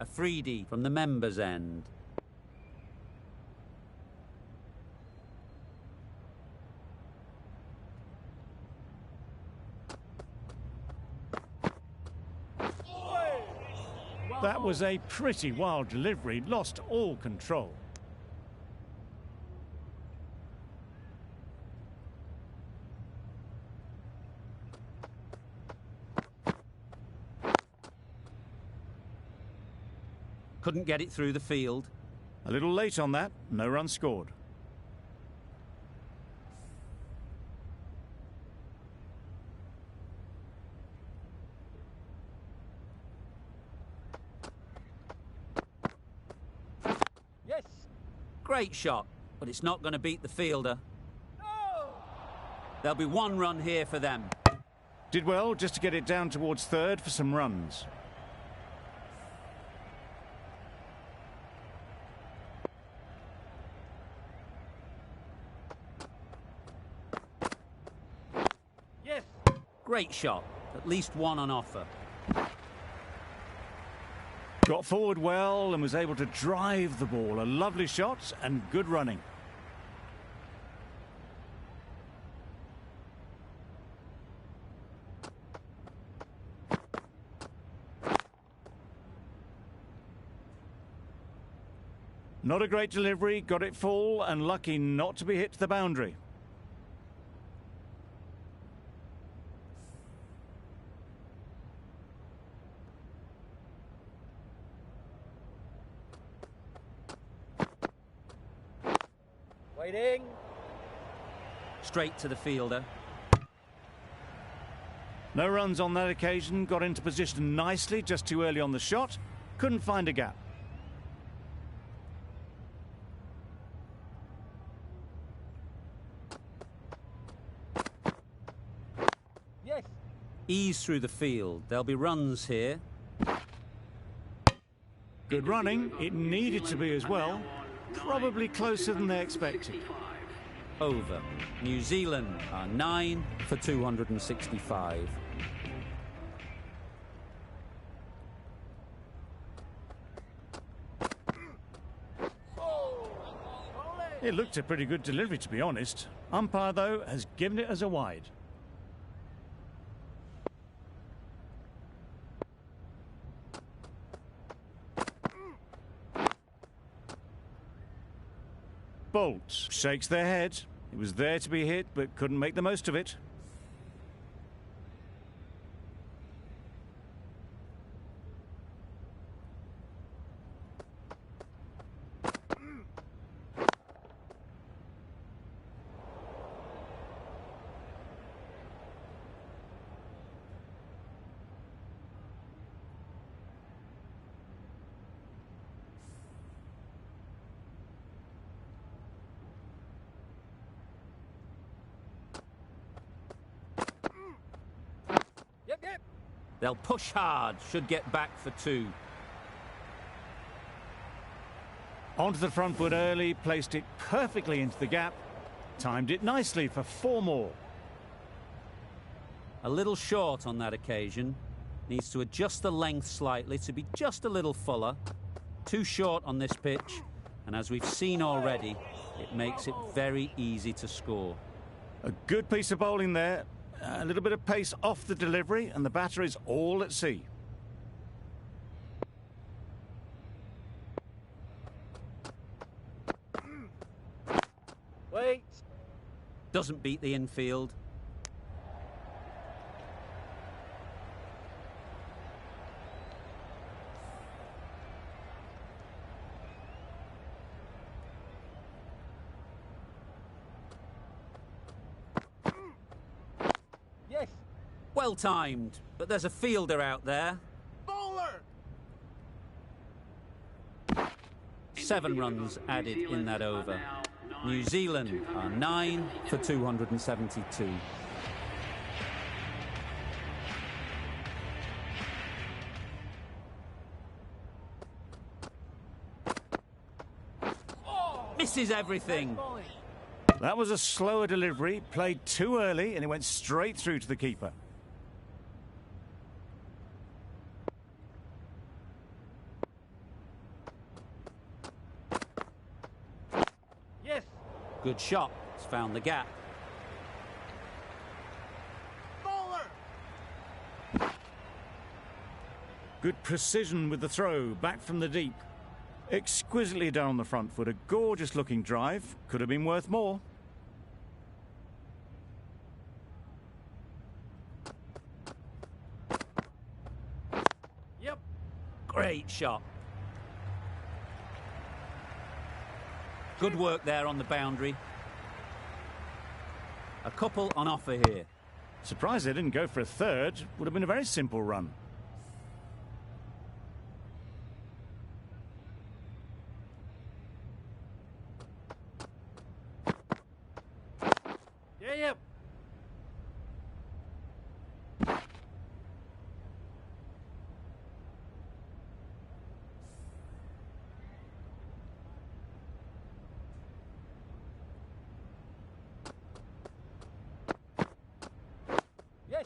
A freebie from the members' end. That was a pretty wild delivery, lost all control. Couldn't get it through the field. A little late on that, no run scored. Yes! Great shot, but it's not going to beat the fielder. No! There'll be one run here for them. Did well just to get it down towards third for some runs. Yes! Great shot, at least one on offer. Got forward well and was able to drive the ball. A lovely shot and good running. Not a great delivery, got it full and lucky not to be hit to the boundary. Waiting. Straight to the fielder. No runs on that occasion, got into position nicely, just too early on the shot. Couldn't find a gap. Yes. Ease through the field. There'll be runs here. Good running, it needed to be as well. Probably closer than they expected. Over. New Zealand are 9 for 265. It looked a pretty good delivery, to be honest. Umpire, though, has given it as a wide. Bolt shakes their head. It was there to be hit, but couldn't make the most of it. They'll push hard, should get back for 2. Onto the front foot early, placed it perfectly into the gap. Timed it nicely for 4 more. A little short on that occasion. Needs to adjust the length slightly to be just a little fuller. Too short on this pitch, and as we've seen already, it makes it very easy to score. A good piece of bowling there. A little bit of pace off the delivery, and the batter is all at sea. Wait. Doesn't beat the infield. Yes. Well timed, but there's a fielder out there. Bowler! 7 runs added in that over. New Zealand are 9 for 272. Misses everything. That was a slower delivery, played too early, and it went straight through to the keeper. Good shot. It's found the gap. Good precision with the throw, back from the deep. Exquisitely done on the front foot. A gorgeous looking drive. Could have been worth more. Yep. Great shot. Good work there on the boundary. A couple on offer here. Surprised they didn't go for a third. Would have been a very simple run. Yep. Yes.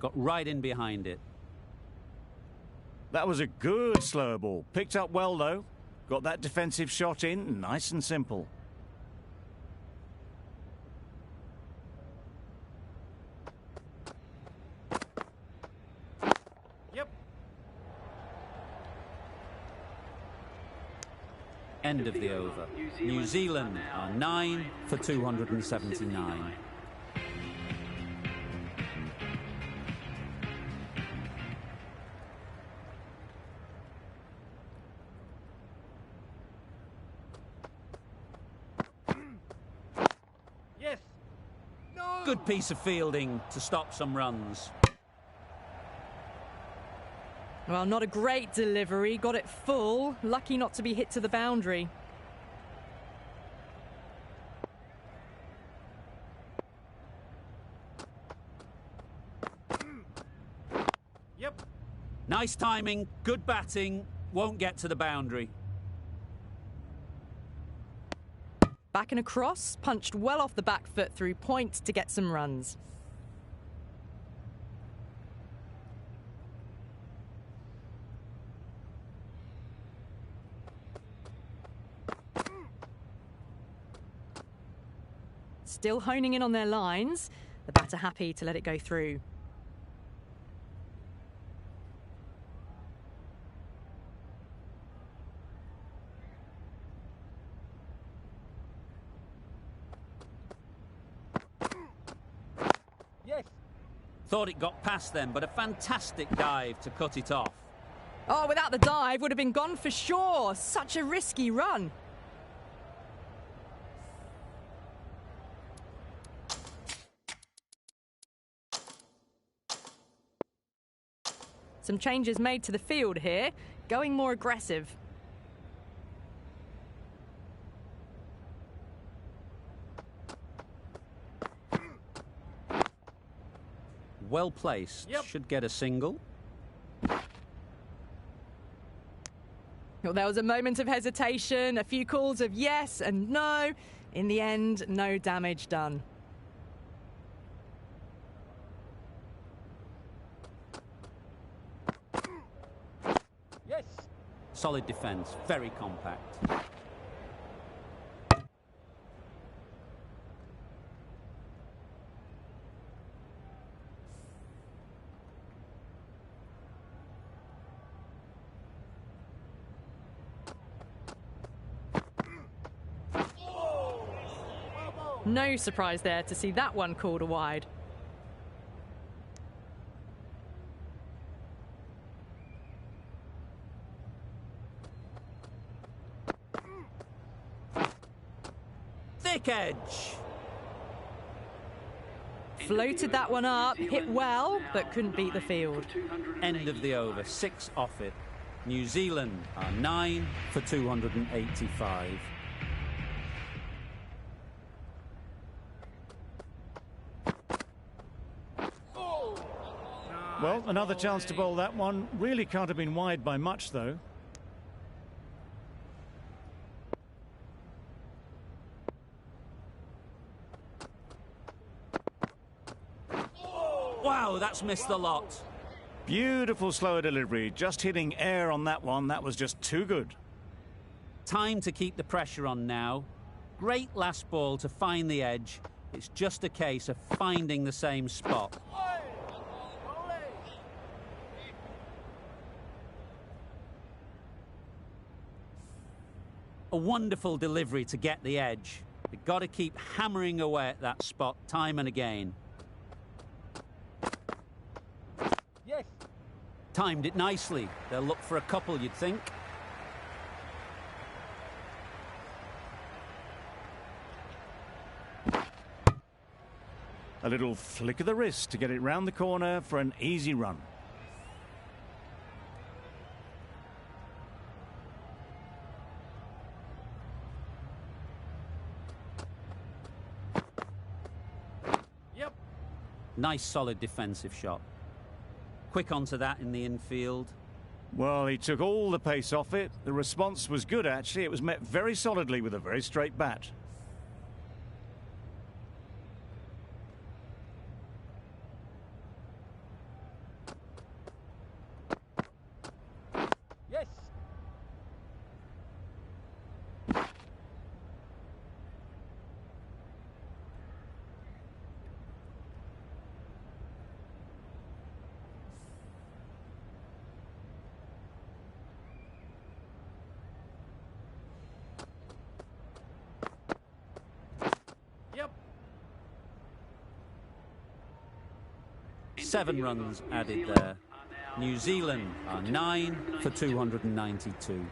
Got right in behind it. That was a good slower ball. Picked up well, though. Got that defensive shot in, nice and simple. End of the over. New Zealand are 9 for 279. Yes. No. Good piece of fielding to stop some runs. Well, not a great delivery. Got it full. Lucky not to be hit to the boundary. Yep. Nice timing. Good batting. Won't get to the boundary. Back and across. Punched well off the back foot through point to get some runs. Still honing in on their lines. The batter happy to let it go through. Yes. Thought it got past them, but a fantastic dive to cut it off. Oh, without the dive, would have been gone for sure. Such a risky run. Some changes made to the field here, going more aggressive. Well placed. Yep. Should get a single. Well, there was a moment of hesitation, a few calls of yes and no. In the end, no damage done. Yes. Solid defence, very compact. No surprise there to see that one called a wide. Thick edge. Floated that one up, hit well, but couldn't beat the field. End of the over, 6 off it. New Zealand are 9 for 285. Well, another chance to bowl that one. Really can't have been wide by much, though. Wow, that's missed the lot. Beautiful slower delivery. Just hitting air on that one. That was just too good. Time to keep the pressure on now Great last ball to find the edge. It's just a case of finding the same spot. A wonderful delivery to get the edge. They've got to keep hammering away at that spot time and again. Yes. Timed it nicely. They'll look for a couple, you'd think. A little flick of the wrist to get it round the corner for an easy run. Yep. Nice solid defensive shot. Quick onto that in the infield. Well, he took all the pace off it. The response was good, actually. It was met very solidly with a very straight bat. Yes. Yep. 7 runs added there. New Zealand are 9 for 292.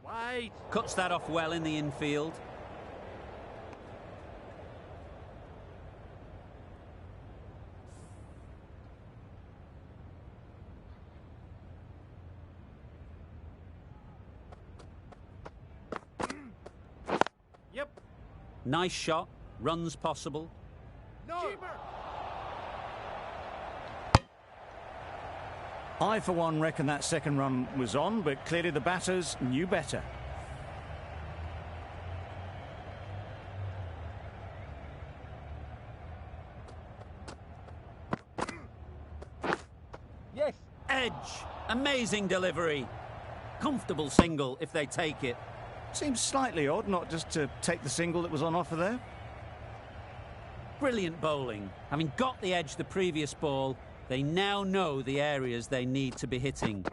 Wait. Cuts that off well in the infield. Yep. Nice shot. Runs possible. No. Keeper. I, for one, reckon that second run was on, but clearly the batters knew better. Yes. Edge. Amazing delivery. Comfortable single if they take it. Seems slightly odd not just to take the single that was on offer there. Brilliant bowling. Having got the edge the previous ball, they now know the areas they need to be hitting.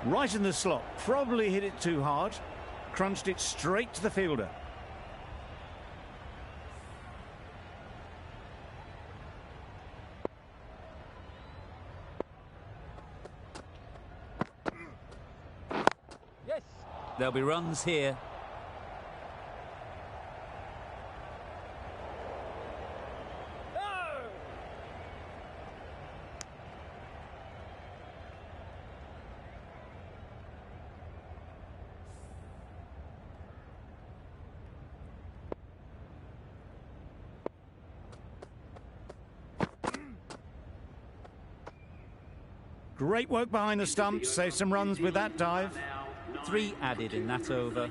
Right in the slot. Probably hit it too hard. Crunched it straight to the fielder. Yes. There'll be runs here. No. Great work behind the stumps. Save some runs with that dive. 3 added in that over.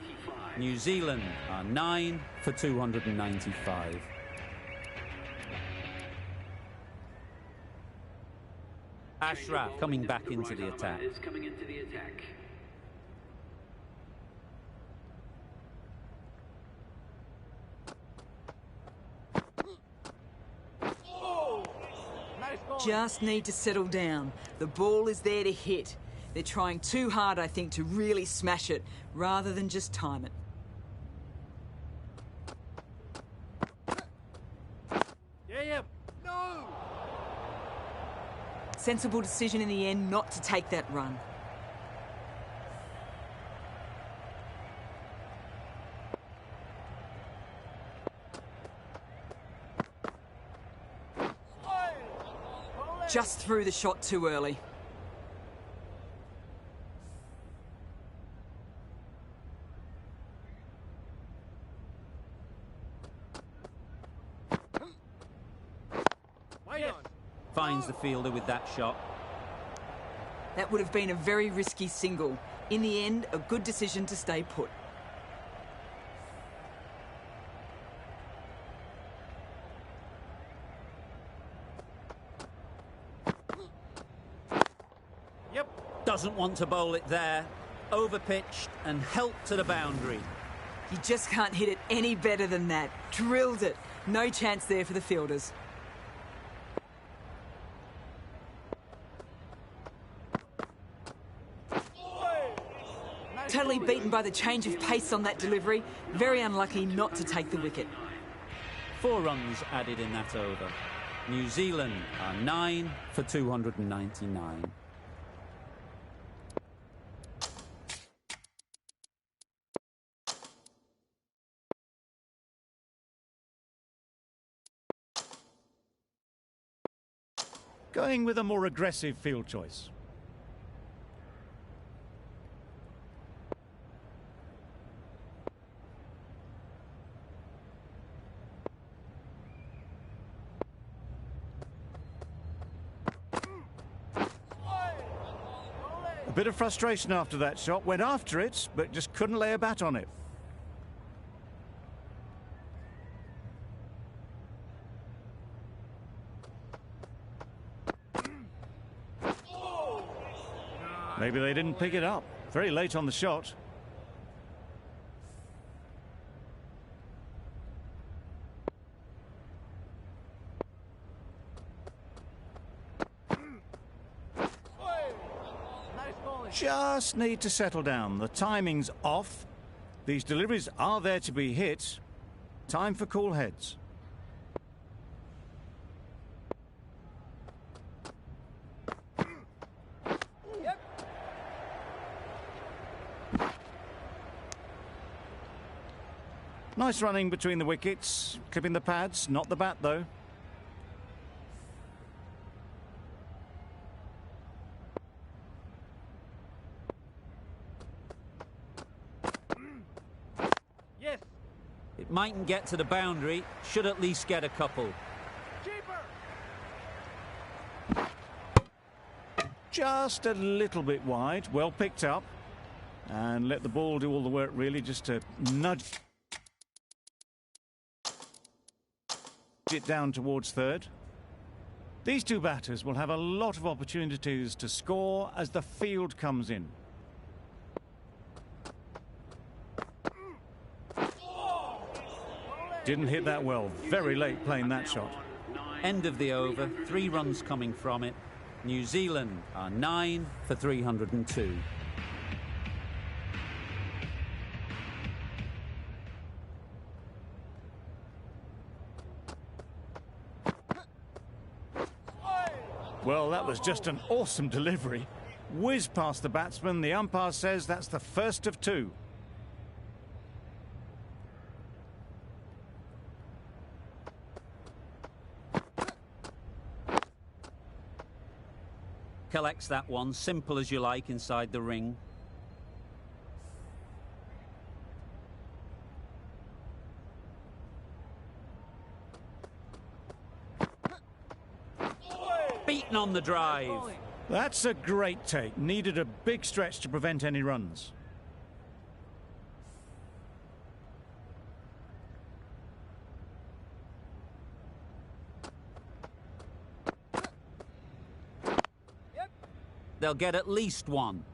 New Zealand are 9 for 295. Ashraf coming back into the attack. Nice ball. Just need to settle down. The ball is there to hit. They're trying too hard, I think, to really smash it, rather than just time it. Yeah. No. Sensible decision in the end not to take that run. Just threw the shot too early. Wait on. Finds the fielder with that shot. That would have been a very risky single. In the end, a good decision to stay put. Yep. Doesn't want to bowl it there. Overpitched and helped to the boundary. You just can't hit it any better than that. Drilled it. No chance there for the fielders. Totally beaten by the change of pace on that delivery. Very unlucky not to take the wicket. 4 runs added in that over. New Zealand are 9 for 299. Going with a more aggressive field choice. A bit of frustration after that shot. Went after it, but just couldn't lay a bat on it. Maybe they didn't pick it up. Very late on the shot. Just need to settle down. The timing's off. These deliveries are there to be hit. Time for cool heads. Nice running between the wickets. Clipping the pads, not the bat though. Yes. It mightn't get to the boundary, should at least get a couple. Keeper. Just a little bit wide. Well picked up. And let the ball do all the work really, just to nudge it down towards third. These two batters will have a lot of opportunities to score as the field comes in. Didn't hit that well. Very late playing that shot. End of the over, 3 runs coming from it. New Zealand are 9 for 302. Well, that was just an awesome delivery. Whiz past the batsman. The umpire says that's the first of 2. Collects that one, simple as you like, inside the ring. Beaten on the drive. That's a great take. Needed a big stretch to prevent any runs. They'll get at least 1.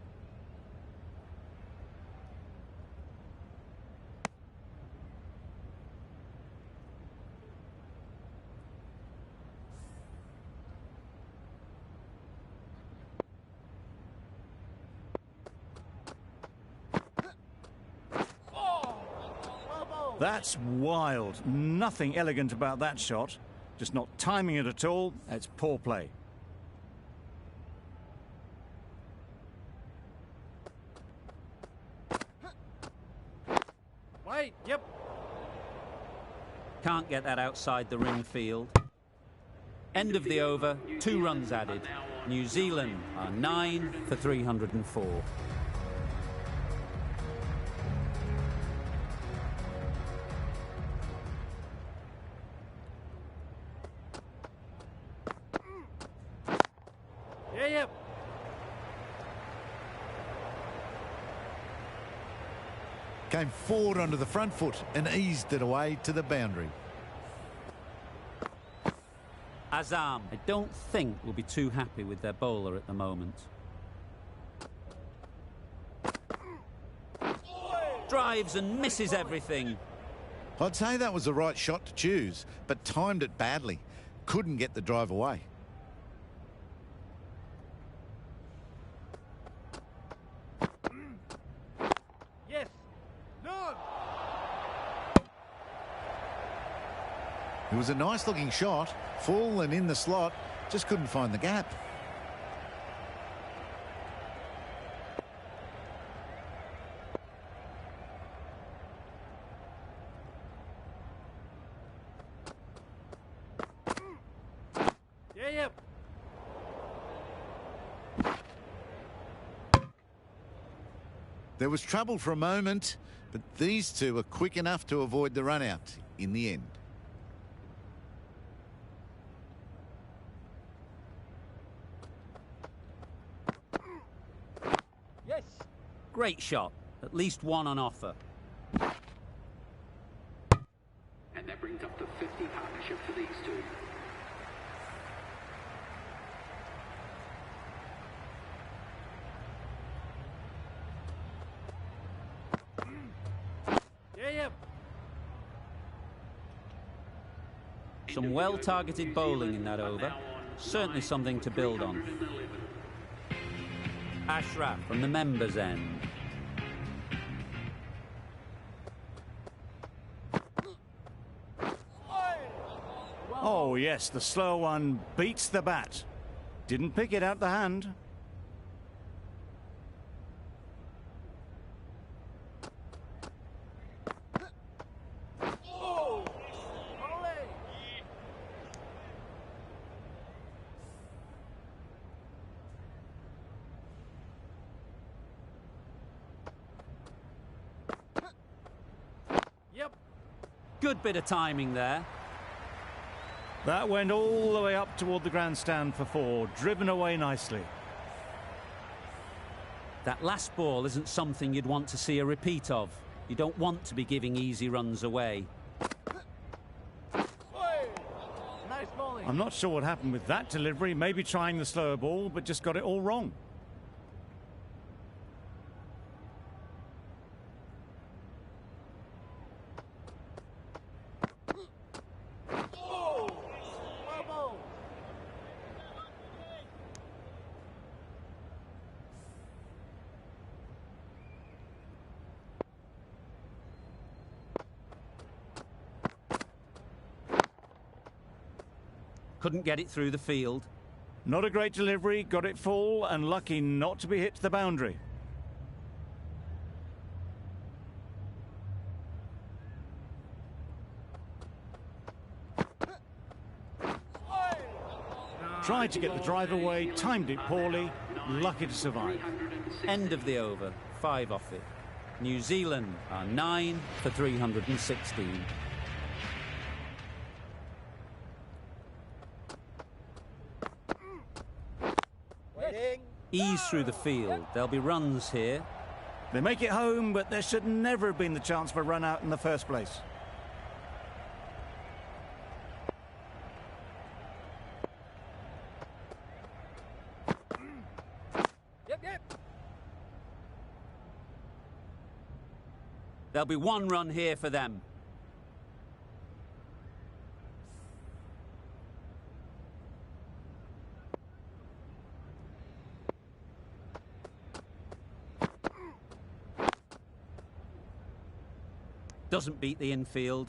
That's wild. Nothing elegant about that shot. Just not timing it at all. It's poor play. Wait. Yep. Can't get that outside the ring field. End of the over, 2 runs added. New Zealand are 9 for 304. Yeah. Yep. came forward onto the front foot and eased it away to the boundary. Azam, I don't think will be too happy with their bowler at the moment. Drives and misses everything. I'd say that was the right shot to choose, but timed it badly. Couldn't get the drive away. Yes. No. It was a nice looking shot, full and in the slot, just couldn't find the gap. Yeah, yep. There was trouble for a moment, but these two were quick enough to avoid the run out in the end. Yes. Great shot. At least one on offer. And that brings up the 50 partnership for these two. Yeah, yep. Some well-targeted bowling in that over. Certainly something to build on. Ashraf from the members' end. Oh, yes, the slow one beats the bat. Didn't pick it out the hand. Yep. Good bit of timing there. That went all the way up toward the grandstand for four, driven away nicely. That last ball isn't something you'd want to see a repeat of. You don't want to be giving easy runs away. Nice bowling. I'm not sure what happened with that delivery. Maybe trying the slower ball, but just got it all wrong. Couldn't get it through the field. Not a great delivery, got it full and lucky not to be hit to the boundary. Tried to get the drive away, timed it poorly, lucky to survive. End of the over, 5 off it. New Zealand are 9 for 316. Ease through the field. There'll be runs here. They make it home, but there should never have been the chance for a run out in the first place. Yep, yep. There'll be 1 run here for them. Doesn't beat the infield.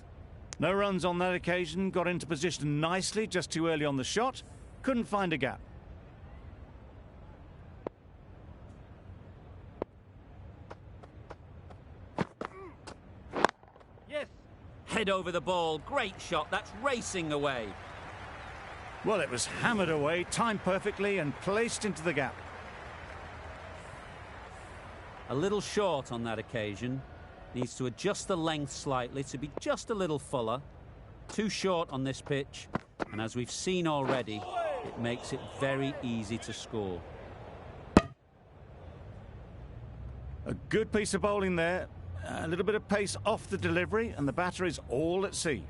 No runs on that occasion, got into position nicely, just too early on the shot. Couldn't find a gap. Yes. Head over the ball. Great shot. That's racing away. Well, it was hammered away, timed perfectly and placed into the gap. A little short on that occasion. Needs to adjust the length slightly to be just a little fuller. Too short on this pitch. And as we've seen already, it makes it very easy to score. A good piece of bowling there. A little bit of pace off the delivery, and the batter is all at sea.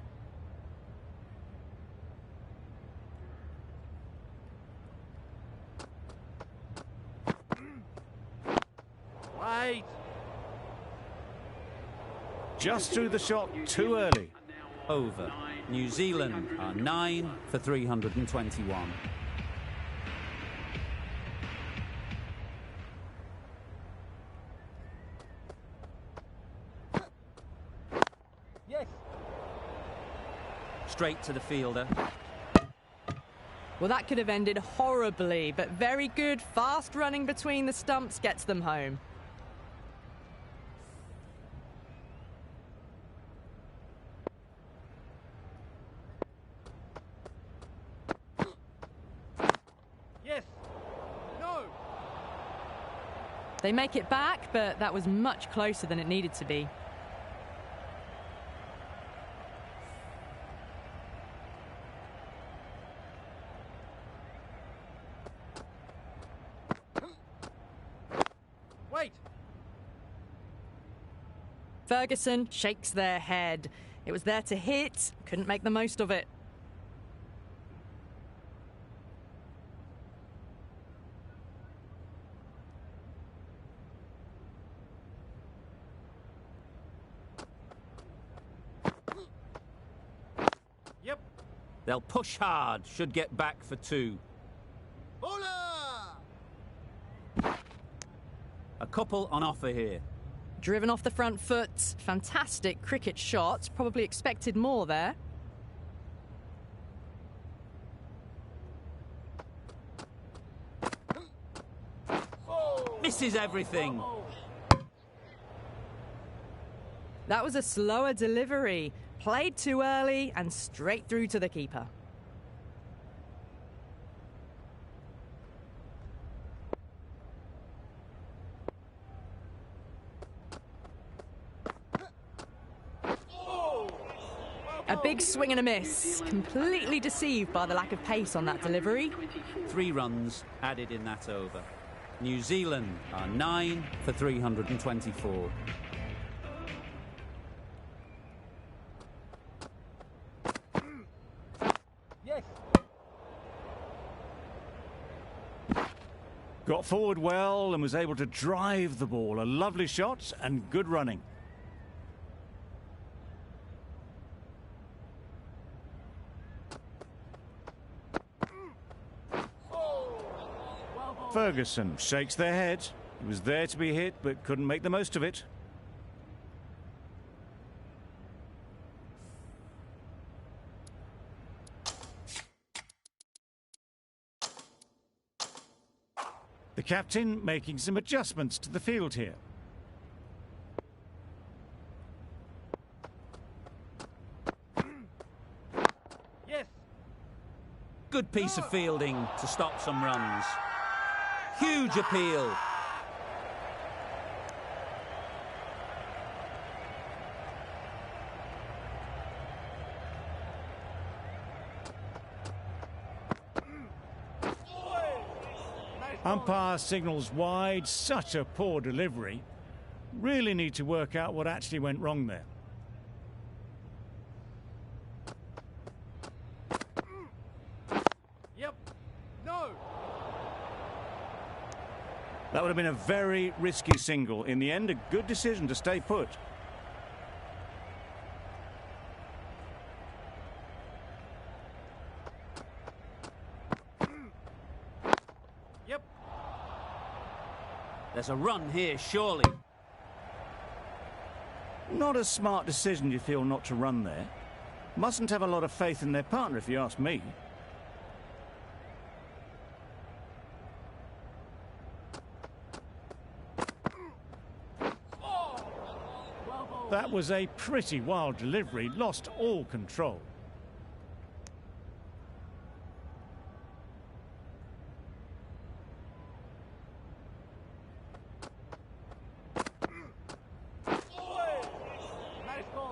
Wait. Just threw the shot too early. Over. New Zealand are 9 for 321. Yes. Straight to the fielder. Well, that could have ended horribly, but very good, fast running between the stumps gets them home. Yes. No. They make it back, but that was much closer than it needed to be. Wait. Ferguson shakes their head. It was there to hit, couldn't make the most of it. Yep. They'll push hard, should get back for 2. Bowler. A couple on offer here. Driven off the front foot, fantastic cricket shot, probably expected more there. Misses everything. That was a slower delivery, played too early and straight through to the keeper. A big swing and a miss, completely deceived by the lack of pace on that delivery. 3 runs added in that over. New Zealand are 9 for 324. Yes. Got forward well and was able to drive the ball. A lovely shot and good running. Ferguson shakes their head. He was there to be hit, but couldn't make the most of it. The captain making some adjustments to the field here. Yes. Good piece of fielding to stop some runs. Huge appeal. Umpire signals wide. Such a poor delivery. Really need to work out what actually went wrong there. Yep. No. That would have been a very risky single. In the end, a good decision to stay put. Yep. There's a run here, surely. Not a smart decision, you feel, not to run there. Mustn't have a lot of faith in their partner, if you ask me. That was a pretty wild delivery, lost all control.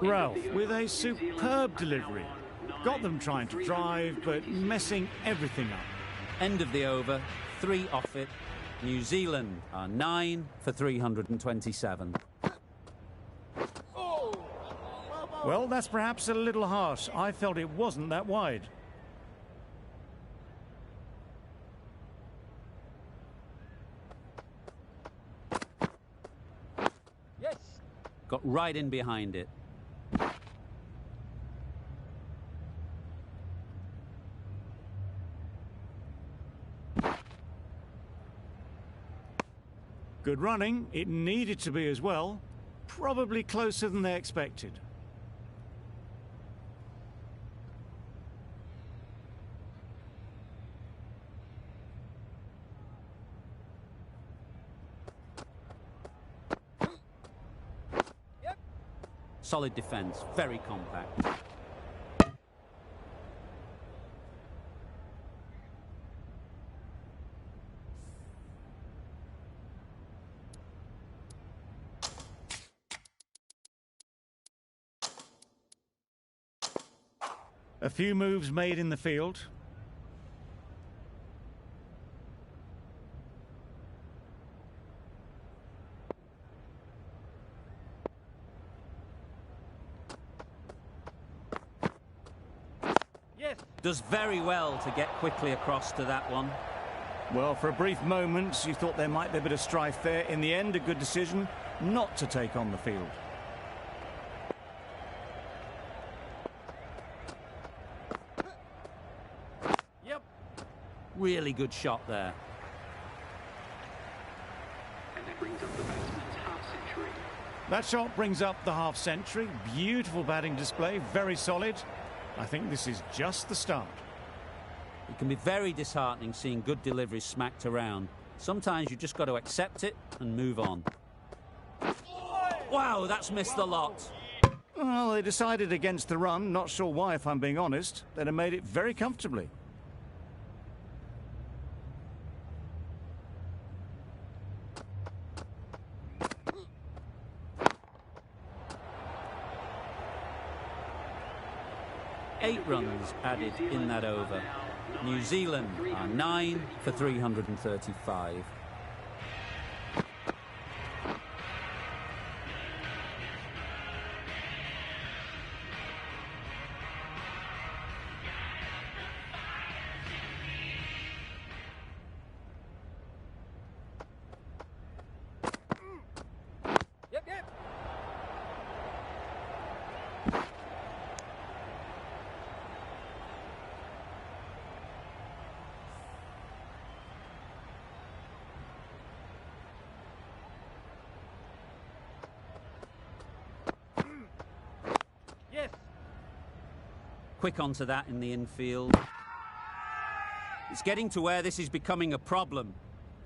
Ralph with a superb delivery. Got them trying to drive, but messing everything up. End of the over, 3 off it. New Zealand are 9 for 327. Well, that's perhaps a little harsh. I felt it wasn't that wide. Yes. Got right in behind it. Good running. It needed to be as well. Probably closer than they expected. Solid defence, very compact. A few moves made in the field. Yes. Does very well to get quickly across to that one. Well, for a brief moment, you thought there might be a bit of strife there. In the end, a good decision not to take on the field. Yep. Really good shot there. And that brings up the batsman's half-century. That shot brings up the half-century. Beautiful batting display, very solid. I think this is just the start. It can be very disheartening seeing good deliveries smacked around. Sometimes you just got to accept it and move on. Wow, that's missed the lot. Well, they decided against the run. Not sure why, if I'm being honest. They'd have made it very comfortably. Eight runs added in that over. New Zealand are 9 for 335. Yep, yep. Yes. Quick onto that in the infield. It's getting to where this is becoming a problem.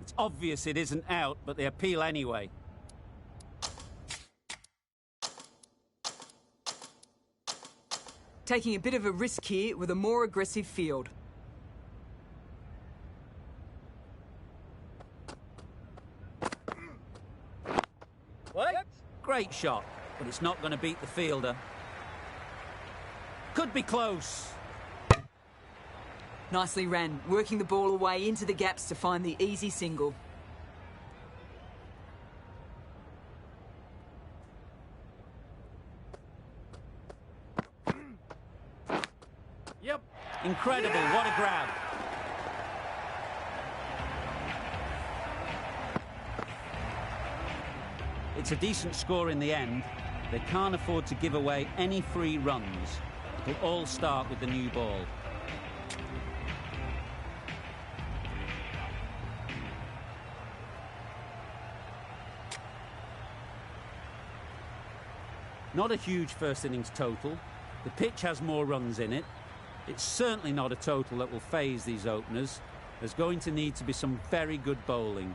It's obvious it isn't out, but they appeal anyway. Taking a bit of a risk here with a more aggressive field. What? Great shot, but it's not going to beat the fielder. Could be close. Nicely ran, working the ball away into the gaps to find the easy single. Yep. Incredible, what a grab. It's a decent score in the end. They can't afford to give away any free runs. It'll all start with the new ball. Not a huge first innings total. The pitch has more runs in it. It's certainly not a total that will faze these openers. There's going to need to be some very good bowling.